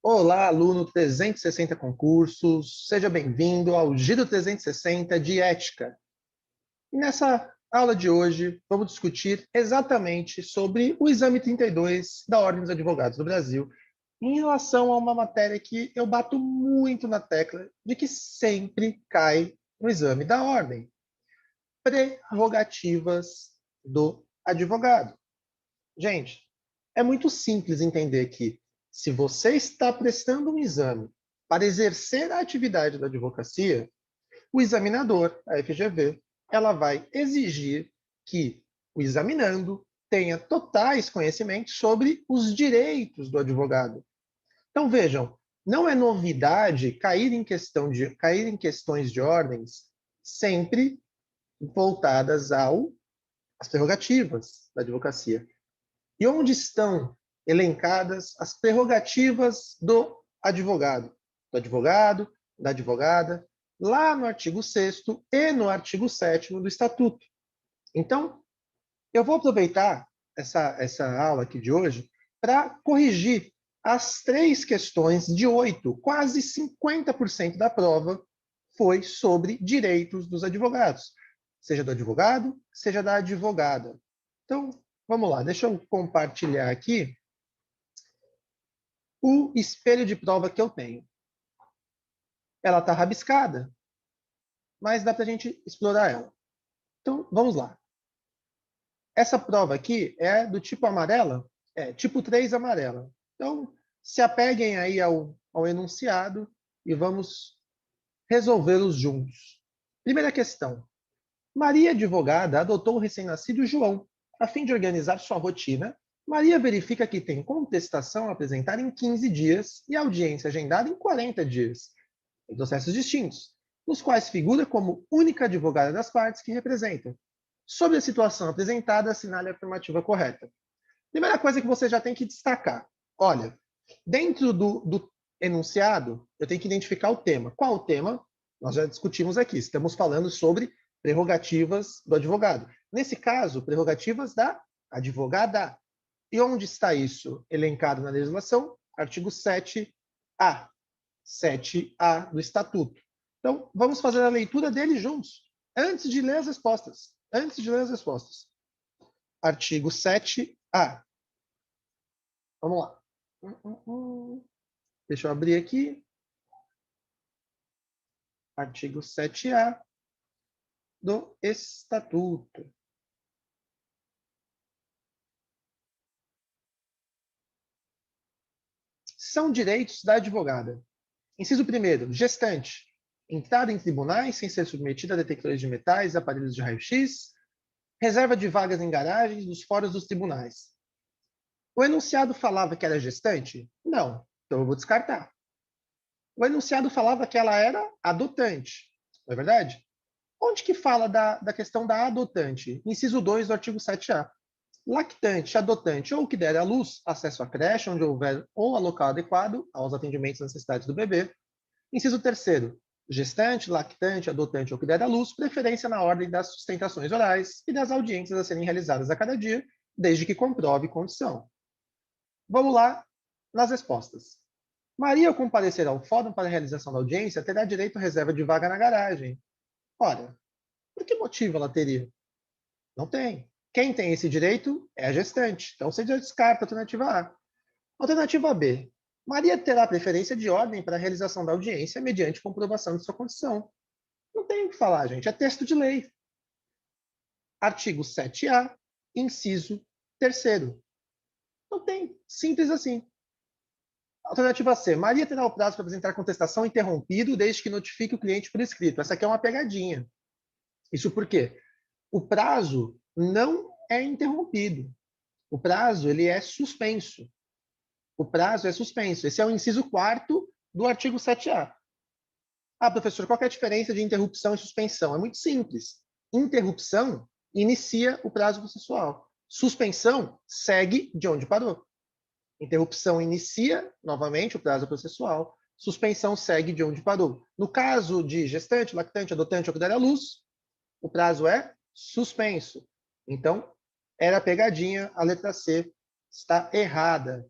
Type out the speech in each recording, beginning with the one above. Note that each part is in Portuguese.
Olá, aluno 360 concursos, seja bem-vindo ao Giro 360 de Ética. E nessa aula de hoje, vamos discutir exatamente sobre o exame 32 da Ordem dos Advogados do Brasil, em relação a uma matéria que eu bato muito na tecla de que sempre cai no exame da Ordem: prerrogativas do advogado. Gente, é muito simples entender que, se você está prestando um exame para exercer a atividade da advocacia, o examinador, a FGV, ela vai exigir que o examinando tenha totais conhecimentos sobre os direitos do advogado. Então, vejam, não é novidade cair em questões de ordens sempre voltadas às prerrogativas da advocacia. E onde estão elencadas as prerrogativas do advogado, da advogada, lá no artigo 6º e no artigo 7º do Estatuto. Então, eu vou aproveitar essa aula aqui de hoje para corrigir as 3 questões de 8, quase 50% da prova foi sobre direitos dos advogados, seja do advogado, seja da advogada. Então, vamos lá, deixa eu compartilhar aqui o espelho de prova que eu tenho. Ela está rabiscada, mas dá para a gente explorar ela. Então, vamos lá. Essa prova aqui é do tipo amarela? É, tipo 3 amarela. Então, se apeguem aí ao enunciado e vamos resolvê-los juntos. Primeira questão. Maria, advogada, adotou o recém-nascido João. A fim de organizar sua rotina, Maria verifica que tem contestação a apresentar em 15 dias e audiência agendada em 40 dias, em processos distintos, nos quais figura como única advogada das partes que representa. Sobre a situação apresentada, assinale a afirmativa correta. Primeira coisa que você já tem que destacar. Olha, dentro do enunciado, eu tenho que identificar o tema. Qual o tema? Nós já discutimos aqui. Estamos falando sobre prerrogativas do advogado. Nesse caso, prerrogativas da advogada. E onde está isso elencado na legislação? Artigo 7A. 7A do Estatuto. Então, vamos fazer a leitura dele juntos, antes de ler as respostas. Artigo 7A. Vamos lá. Deixa eu abrir aqui. Artigo 7A do Estatuto. São direitos da advogada. Inciso 1º, gestante. Entrada em tribunais sem ser submetida a detectores de metais, aparelhos de raio-x, reserva de vagas em garagens dos fóruns dos tribunais. O enunciado falava que era gestante? Não. Então eu vou descartar. O enunciado falava que ela era adotante. Não é verdade? Onde que fala da questão da adotante? Inciso 2 do artigo 7A. Lactante, adotante ou que der à luz, acesso à creche, onde houver ou a local adequado aos atendimentos e necessidades do bebê. Inciso 3º. Gestante, lactante, adotante ou que der à luz, preferência na ordem das sustentações orais e das audiências a serem realizadas a cada dia, desde que comprove condição. Vamos lá nas respostas. Maria, ao comparecer ao fórum para a realização da audiência, terá direito à reserva de vaga na garagem. Ora, por que motivo ela teria? Não tem. Quem tem esse direito é a gestante. Então, você já descarta a alternativa A. Alternativa B. Maria terá preferência de ordem para a realização da audiência mediante comprovação de sua condição. Não tem o que falar, gente. É texto de lei. Artigo 7A, inciso 3º. Não tem. Simples assim. Alternativa C. Maria terá o prazo para apresentar contestação interrompido desde que notifique o cliente por escrito. Essa aqui é uma pegadinha. Isso por quê? O prazo não é interrompido. O prazo ele é suspenso. O prazo é suspenso. Esse é o inciso 4º do artigo 7A. Ah, professor, qual é a diferença de interrupção e suspensão? É muito simples. Interrupção inicia o prazo processual. Suspensão segue de onde parou. Interrupção inicia, novamente, o prazo processual. Suspensão segue de onde parou. No caso de gestante, lactante, adotante ou que der à luz, o prazo é suspenso. Então, era pegadinha, a letra C está errada.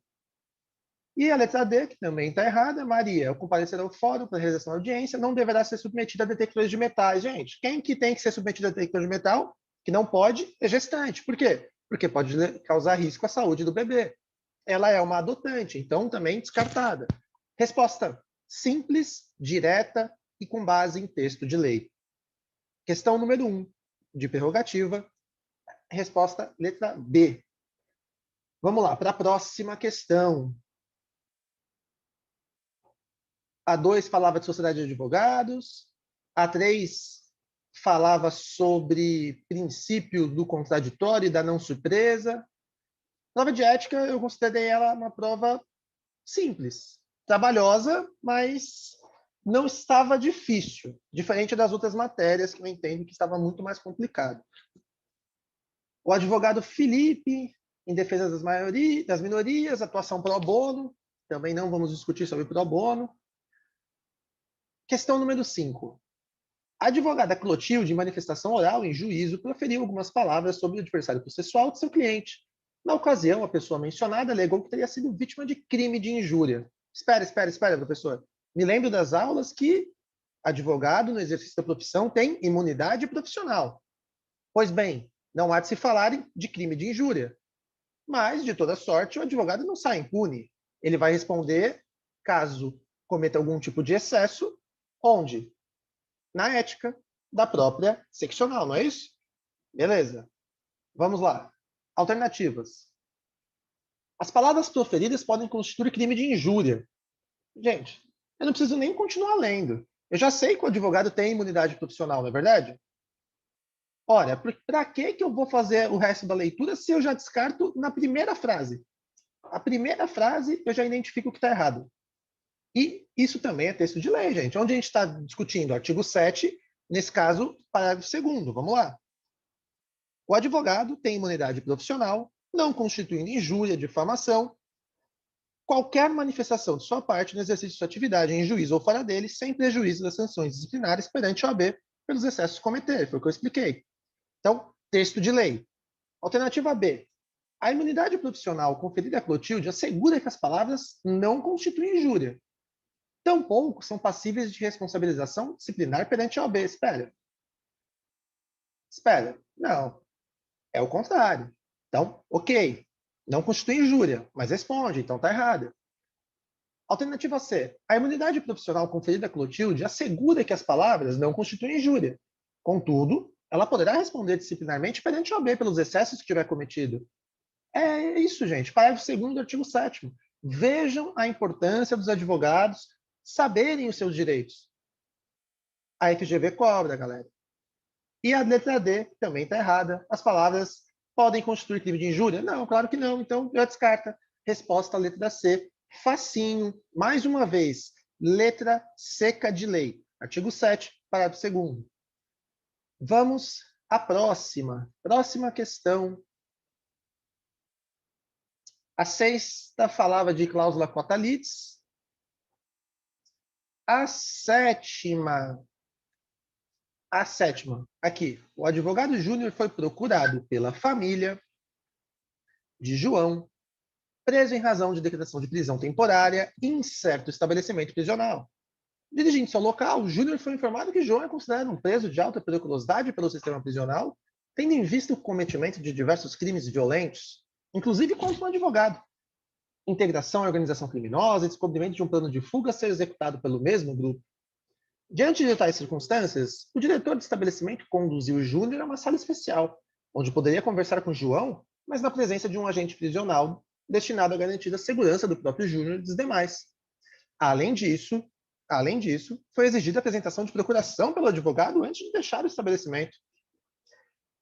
E a letra D, que também está errada, Maria, ao comparecer ao fórum para realização da audiência, não deverá ser submetida a detectores de metais. Gente, quem que tem que ser submetido a detector de metal, que não pode, é gestante. Por quê? Porque pode causar risco à saúde do bebê. Ela é uma adotante, então também descartada. Resposta simples, direta e com base em texto de lei. Questão número 1, de prerrogativa. Resposta letra B. Vamos lá, para a próxima questão. A 2 falava de sociedade de advogados. A 3 falava sobre princípio do contraditório e da não surpresa. Prova de ética, eu considerei ela uma prova simples, trabalhosa, mas não estava difícil, diferente das outras matérias que eu entendo que estava muito mais complicado. O advogado Felipe, em defesa das minorias, atuação pro bono, também não vamos discutir sobre pro bono. Questão número 5. A advogada Clotilde, em manifestação oral em juízo, proferiu algumas palavras sobre o adversário processual de seu cliente. Na ocasião, a pessoa mencionada alegou que teria sido vítima de crime de injúria. Espera, professor. Me lembro das aulas que advogado, no exercício da profissão, tem imunidade profissional. Pois bem, não há de se falar de crime de injúria. Mas, de toda sorte, o advogado não sai impune. Ele vai responder caso cometa algum tipo de excesso, onde? Na ética da própria seccional, não é isso? Beleza. Vamos lá. Alternativas. As palavras proferidas podem constituir crime de injúria. Gente, eu não preciso nem continuar lendo. Eu já sei que o advogado tem imunidade profissional, não é verdade? Ora, para que eu vou fazer o resto da leitura se eu já descarto na primeira frase? A primeira frase eu já identifico que está errado. E isso também é texto de lei, gente. Onde a gente está discutindo? Artigo 7, nesse caso, parágrafo 2º. Vamos lá. O advogado tem imunidade profissional, não constituindo injúria, difamação, qualquer manifestação de sua parte no exercício de sua atividade em juízo ou fora dele, sem prejuízo das sanções disciplinares perante a OAB pelos excessos cometer. Foi o que eu expliquei. Então, texto de lei. Alternativa B. A imunidade profissional conferida a Clotilde assegura que as palavras não constituem injúria. Tampouco são passíveis de responsabilização disciplinar perante a OAB. Espera. Não. É o contrário. Então, ok. Não constitui injúria, mas responde, então está errada. Alternativa C. A imunidade profissional conferida a Clotilde assegura que as palavras não constituem injúria. Contudo, ela poderá responder disciplinarmente perante a OAB pelos excessos que tiver cometido. É isso, gente. Parágrafo 2º do artigo 7º. Vejam a importância dos advogados saberem os seus direitos. A FGV cobra, galera. E a letra D também está errada. As palavras podem constituir crime de injúria? Não, claro que não. Então, já descarta. Resposta à letra C. Facinho. Mais uma vez, letra seca de lei. Artigo 7, parágrafo 2º. Vamos à próxima. Próxima questão. A 6ª falava de cláusula quota litis. A 7ª, aqui. O advogado Júnior foi procurado pela família de João, preso em razão de decretação de prisão temporária em certo estabelecimento prisional. Dirigindo-se ao local, Júnior foi informado que João é considerado um preso de alta periculosidade pelo sistema prisional, tendo em vista o cometimento de diversos crimes violentos, inclusive contra um advogado. Integração à organização criminosa e descobrimento de um plano de fuga a ser executado pelo mesmo grupo. Diante de tais circunstâncias, o diretor do estabelecimento conduziu Júnior a uma sala especial, onde poderia conversar com João, mas na presença de um agente prisional destinado a garantir a segurança do próprio Júnior e dos demais. Além disso, foi exigida a apresentação de procuração pelo advogado antes de deixar o estabelecimento.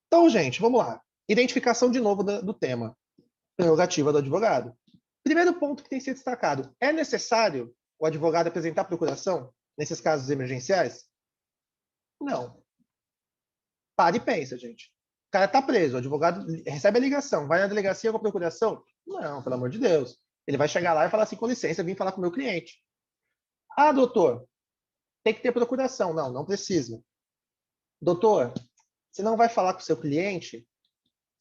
Então, gente, vamos lá. Identificação de novo do tema. Prerrogativa do advogado. Primeiro ponto que tem que ser destacado. É necessário o advogado apresentar procuração nesses casos emergenciais? Não. Para e pensa, gente. O cara está preso, o advogado recebe a ligação, vai na delegacia com a procuração? Não, pelo amor de Deus. Ele vai chegar lá e falar assim, com licença, vim falar com o meu cliente. Ah, doutor, tem que ter procuração. Não, não precisa. Doutor, você não vai falar com o seu cliente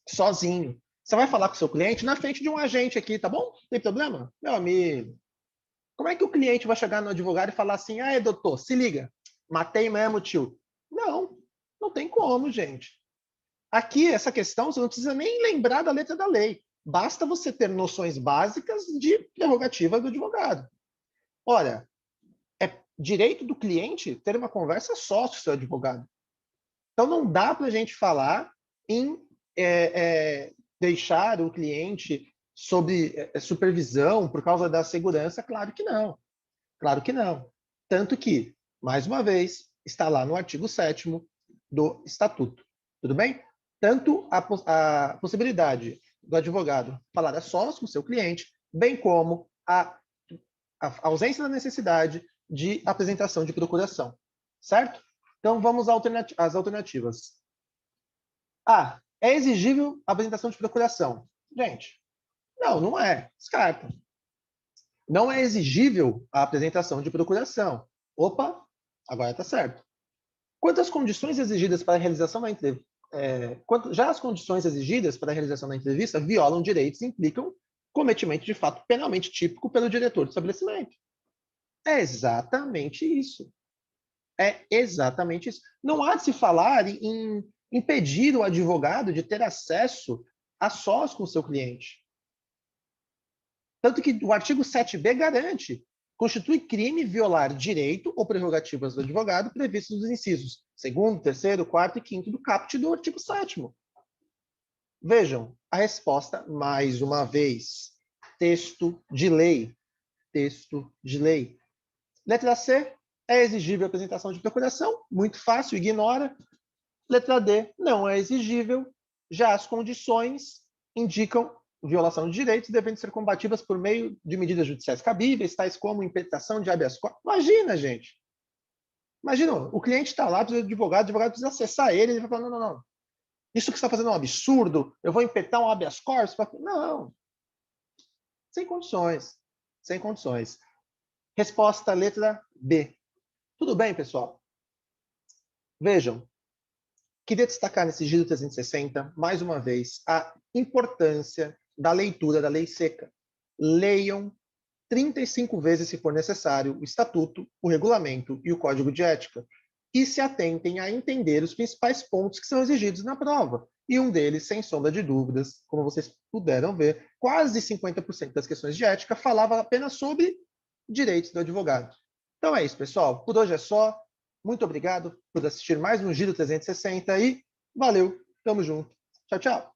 sozinho. Você vai falar com o seu cliente na frente de um agente aqui, tá bom? Não tem problema? Meu amigo, Como é que o cliente vai chegar no advogado e falar assim, ah, doutor, se liga, matei mesmo, tio? Não, não tem como, gente. Aqui, essa questão, você não precisa nem lembrar da letra da lei. Basta você ter noções básicas de prerrogativa do advogado. Olha, é direito do cliente ter uma conversa só com o seu advogado. Então, não dá para a gente falar em deixar o cliente sob supervisão por causa da segurança. Claro que não. Claro que não. Tanto que, mais uma vez, está lá no artigo 7º do Estatuto. Tudo bem? Tanto a possibilidade do advogado falar a sós com o seu cliente, bem como a ausência da necessidade de apresentação de procuração. Certo? Então, vamos às alternativas. Ah, é exigível a apresentação de procuração. Gente, não, não é. Descarta. Não é exigível a apresentação de procuração. Opa, agora está certo. Quanto às condições exigidas para a realização da entrevista, já as condições exigidas para a realização da entrevista violam direitos e implicam cometimento de fato penalmente típico pelo diretor do estabelecimento. É exatamente isso. É exatamente isso. Não há de se falar em impedir o advogado de ter acesso a sós com o seu cliente. Tanto que o artigo 7b garante: constitui crime violar direito ou prerrogativas do advogado previstos nos incisos 2º, 3º, 4º e 5º do caput do artigo 7º. Vejam, a resposta, mais uma vez, texto de lei. Texto de lei. Letra C, é exigível a apresentação de procuração, muito fácil, ignora. Letra D, não é exigível, já as condições indicam violação de direitos devendo ser combativas por meio de medidas judiciais cabíveis, tais como impetração de habeas corpus. Imagina, gente. Imagina, o cliente está lá, precisa de advogado, o advogado precisa acessar ele vai falar, não, não, não. Isso que você está fazendo é um absurdo, eu vou impetrar um habeas corpus? Não. Sem condições. Sem condições. Resposta letra B. Tudo bem, pessoal? Vejam, queria destacar nesse Giro 360, mais uma vez, a importância da leitura da lei seca. Leiam 35 vezes, se for necessário, o Estatuto, o Regulamento e o Código de Ética, e se atentem a entender os principais pontos que são exigidos na prova. E um deles, sem sombra de dúvidas, como vocês puderam ver, quase 50% das questões de ética falava apenas sobre direitos do advogado. Então é isso, pessoal. Por hoje é só. Muito obrigado por assistir mais um Giro 360 e valeu, tamo junto. Tchau, tchau.